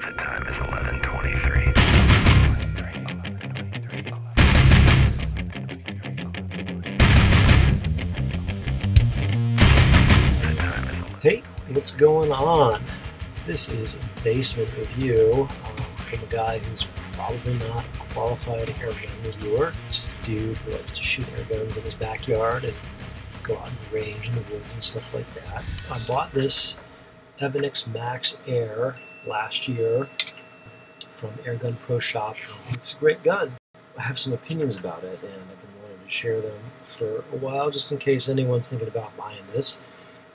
The time is 11:23. Hey, what's going on? This is a basement review from a guy who's probably not a qualified airgun reviewer, just a dude who likes to shoot air guns in his backyard and go out in the range in the woods and stuff like that. I bought this Evanix Max Air last year from Airgun Pro Shop. It's a great gun. I have some opinions about it, and I've been wanting to share them for a while, just in case anyone's thinking about buying this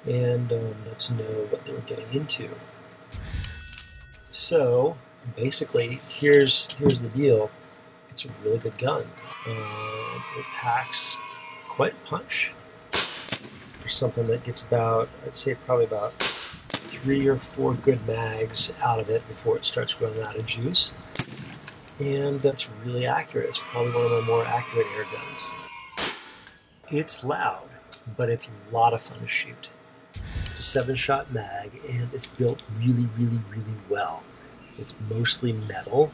and let to know what they were getting into. So basically, here's the deal. It's a really good gun. It packs quite a punch for something that gets about, I'd say probably about 3 or 4 good mags out of it before it starts running out of juice. And that's really accurate. It's probably one of my more accurate air guns. It's loud, but it's a lot of fun to shoot. It's a 7-shot mag, and it's built really, really, really well. It's mostly metal.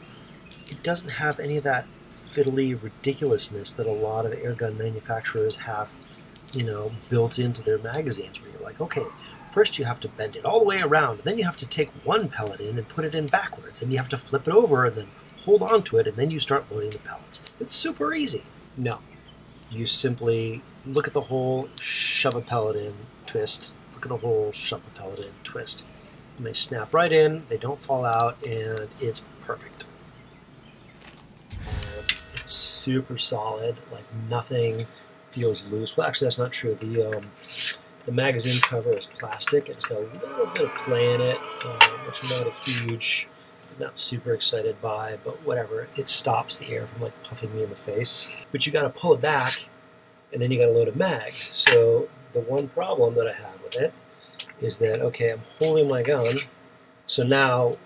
It doesn't have any of that fiddly ridiculousness that a lot of airgun manufacturers have, built into their magazines, where you're like, okay, first you have to bend it all the way around, and then you have to take one pellet in and put it in backwards, and you have to flip it over and then hold on to it, and then you start loading the pellets. It's super easy. No. You simply look at the hole, shove a pellet in, twist, look at the hole, shove a pellet in, twist. And they snap right in, they don't fall out, and it's perfect. It's super solid, like nothing feels loose. Well, actually that's not true. The magazine cover is plastic. It's got a little bit of play in it, which I'm not super excited by, but whatever. It stops the air from like puffing me in the face. But you got to pull it back, and then you got to load a mag. So the one problem that I have with it is that, okay, I'm holding my gun, so now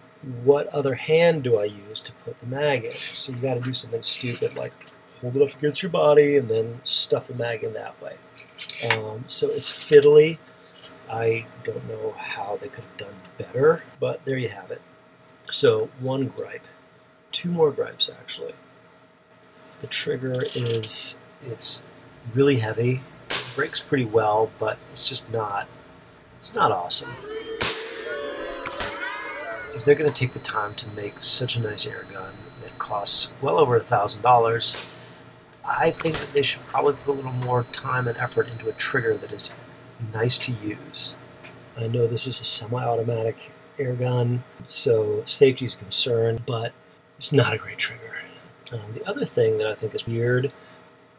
what other hand do I use to put the mag in? So you got to do something stupid like hold it up against your body and then stuff the mag in that way. So it's fiddly. I don't know how they could have done better, but there you have it. So one gripe, 2 more gripes actually. The trigger it's really heavy, it breaks pretty well, but it's not awesome. If they're going to take the time to make such a nice air gun that costs well over $1,000, I think that they should probably put a little more time and effort into a trigger that is nice to use. I know this is a semi-automatic air gun, so safety is a concern, but it's not a great trigger. The other thing that I think is weird,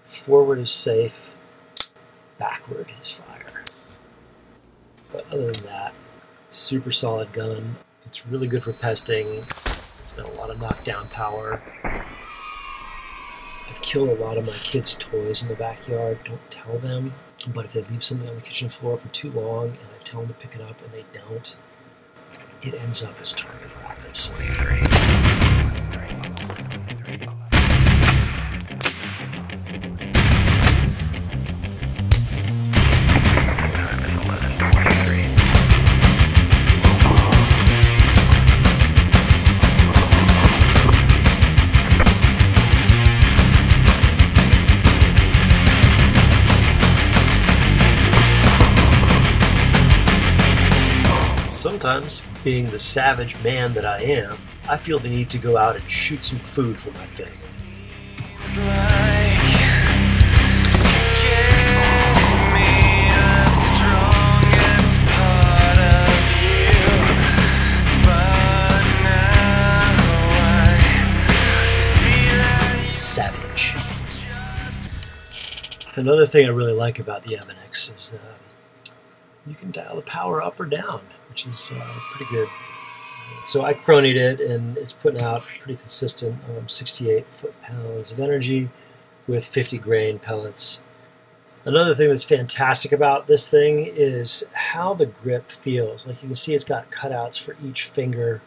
forward is safe, backward is fire. But other than that, super solid gun. It's really good for pesting. It's got a lot of knockdown power. I've killed a lot of my kids' toys in the backyard. Don't tell them. But if they leave something on the kitchen floor for too long and I tell them to pick it up and they don't, it ends up as target practice. Sometimes, being the savage man that I am, I feel the need to go out and shoot some food for my family. Savage. Another thing I really like about the Evanix is that you can dial the power up or down, which is pretty good. So I cronied it, and it's putting out pretty consistent 68 foot-pounds of energy with 50 grain pellets. Another thing that's fantastic about this thing is how the grip feels. Like you can see it's got cutouts for each finger,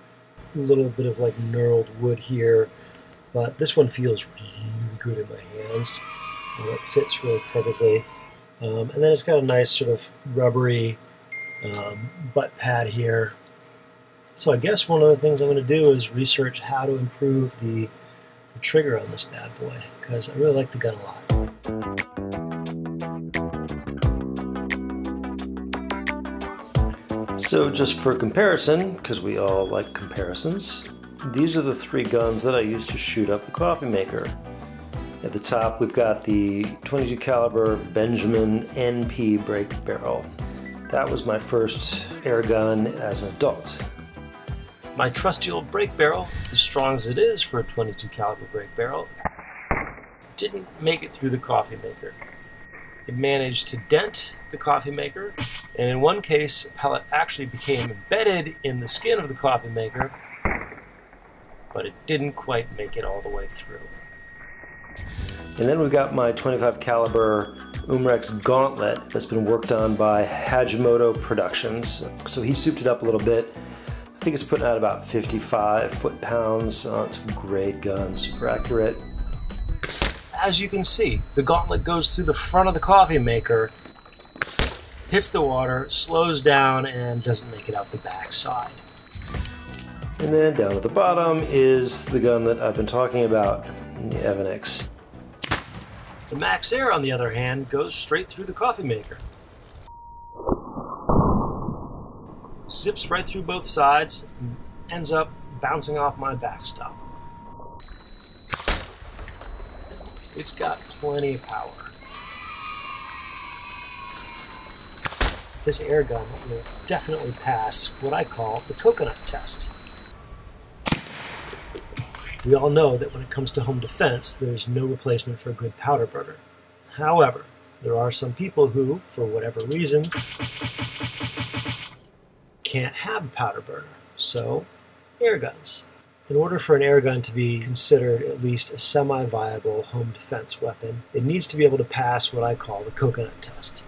a little bit of like knurled wood here, but this one feels really good in my hands, and it fits really perfectly. And then it's got a nice sort of rubbery butt pad here. So I guess one of the things I'm going to do is research how to improve the trigger on this bad boy, because I really like the gun a lot. So just for comparison, because we all like comparisons, these are the 3 guns that I use to shoot up a coffee maker. At the top we've got the 22 caliber Benjamin NP break barrel. That was my first air gun as an adult. My trusty old break barrel, as strong as it is for a 22 caliber break barrel, didn't make it through the coffee maker. It managed to dent the coffee maker, and in one case, a pellet actually became embedded in the skin of the coffee maker, but it didn't quite make it all the way through. And then we've got my 25 caliber Umarex Gauntlet that's been worked on by Hajimoto Productions. So he souped it up a little bit. I think it's putting out about 55 foot-pounds. It's a great gun, super accurate. As you can see, the Gauntlet goes through the front of the coffee maker, hits the water, slows down, and doesn't make it out the back side. And then down at the bottom is the gun that I've been talking about, the Evanix. The Max Air, on the other hand, goes straight through the coffee maker. Zips right through both sides and ends up bouncing off my backstop. It's got plenty of power. This air gun will definitely pass what I call the coconut test. We all know that when it comes to home defense, there's no replacement for a good powder burner. However, there are some people who, for whatever reason, can't have a powder burner. So, air guns. In order for an air gun to be considered at least a semi-viable home defense weapon, it needs to be able to pass what I call the coconut test.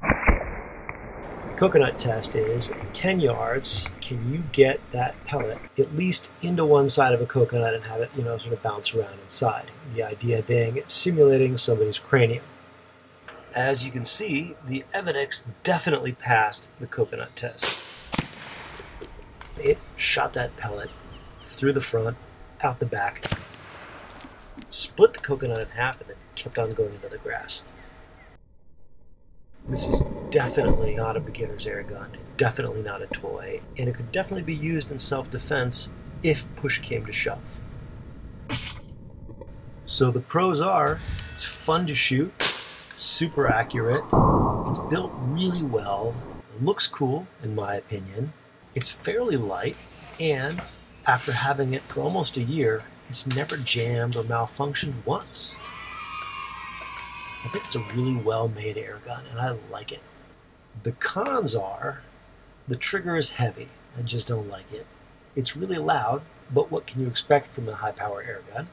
The coconut test is, in 10 yards, can you get that pellet at least into one side of a coconut and have it, sort of bounce around inside? The idea being it's simulating somebody's cranium. As you can see, the Evanix definitely passed the coconut test. It shot that pellet through the front, out the back, split the coconut in half, and then kept on going into the grass. This is definitely not a beginner's air gun, definitely not a toy, and it could definitely be used in self-defense if push came to shove. So the pros are, it's fun to shoot, it's super accurate, it's built really well, it looks cool in my opinion, it's fairly light, and after having it for almost a year, it's never jammed or malfunctioned once. I think it's a really well-made air gun, and I like it. The cons are, the trigger is heavy. I just don't like it. It's really loud, but what can you expect from a high-power air gun?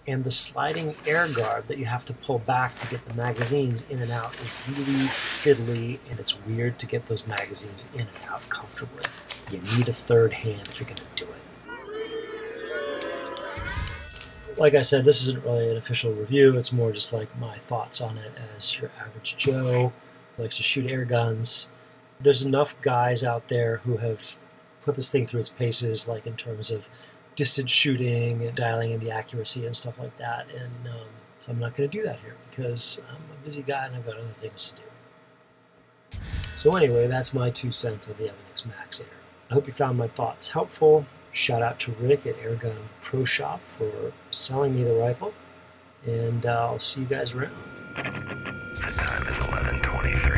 And the sliding air guard that you have to pull back to get the magazines in and out is really fiddly, and it's weird to get those magazines in and out comfortably. You need a third hand if you're going to do it. Like I said, this isn't really an official review. It's more just like my thoughts on it as your average Joe who likes to shoot air guns. There's enough guys out there who have put this thing through its paces, like in terms of distance shooting and dialing in the accuracy and stuff like that. And so I'm not going to do that here because I'm a busy guy and I've got other things to do. So anyway, that's my 2 cents on the Evanix Max Air. I hope you found my thoughts helpful. Shout out to Rick at Airgun Pro Shop for selling me the rifle, and I'll see you guys around. The time is 11:23.